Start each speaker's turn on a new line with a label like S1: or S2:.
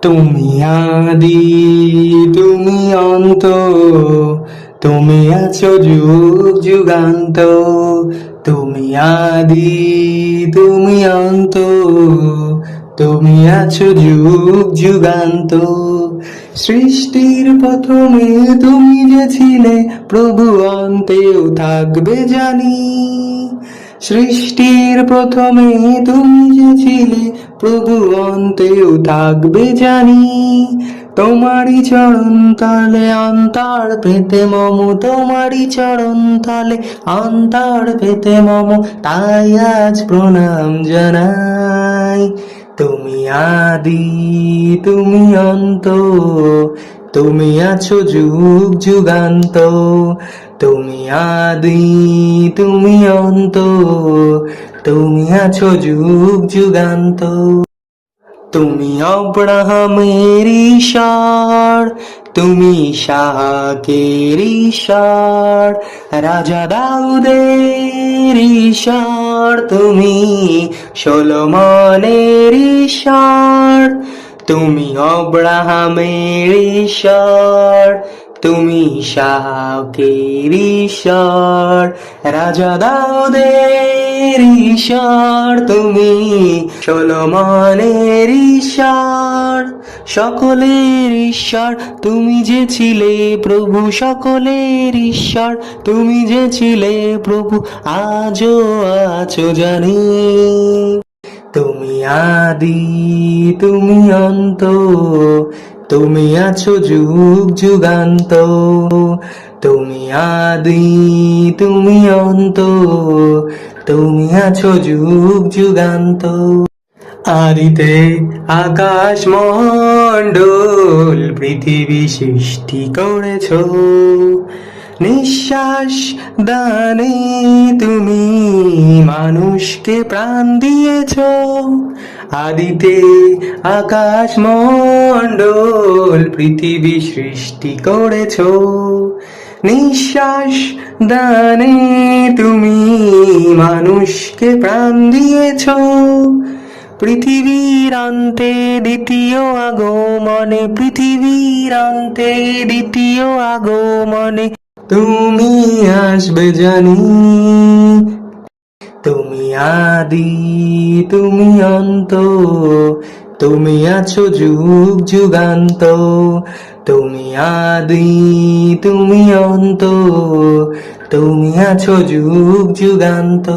S1: তুমি আদি, তুমি অন্ত, তুমি আছো যুগ যুগান্ত। তুমি আদি, তুমি অন্ত, তুমি আছো যুগ যুগান্ত। সৃষ্টির প্রথমে তুমি যে ছিলে, প্রভু অন্তেও থাকবে জানি। সৃষ্টির প্রথমে তুমি যে ছিলে, প্রভু অন্তেও থাকবে জানি। তোমারই চরণ তলে অন্তর পেতে মম, তোমারই চরণ তলে অন্তর পেতে মম, তাই আজ প্রণাম জানাই। তুমি আদি, তুমি অন্ত, তুমি আছো যুগ যুগান্ত। তুমি আদি, তুমি অন্ত, তুমি আছো যুগ যুগান্ত। তুমি অব্রাহামের ঈশ্বর, তুমি ইসাহাকের ঈশ্বর, রাজা দাউদের ঈশ্বর, তুমি সলোমনের ঈশ্বর। তুমি অব্রাহামের ঈশ্বর, তুমি ইসাহাকের ঈশ্বর, রাজা দাউদের ঈশ্বর, তুমি সলোমনের ঈশ্বর। সকলের ঈশ্বর তুমি যে ছিলে প্রভু, সকলের ঈশ্বর তুমি যে ছিলে প্রভু, আজও আছো জানি। তুমি আদি, তুমি অন্ত, তুমি আছো যুগ যুগান্ত। তুমি আদি, তুমি অন্ত, তুমি আছো যুগ যুগান্ত। আদিতে আকাশ মণ্ডল পৃথিবী সৃষ্টি করেছ, নিঃশ্বাস দানে তুমি মানুষকে প্রাণ দিয়েছ। আদিতে আকাশ মণ্ডল পৃথিবী সৃষ্টি করেছ, নিঃশ্বাস দানে তুমি মানুষকে প্রাণ দিয়েছ। পৃথিবীর অন্তে দ্বিতীয় আগমনে, পৃথিবীর অন্তে দ্বিতীয় আগমনে তুমি আসবে জানি। তুমি আদি, তুমি অন্ত, তুমি আছো যুগ যুগান্ত। তুমি আদি, তুমি অন্ত, তুমি আছো যুগ যুগান্ত।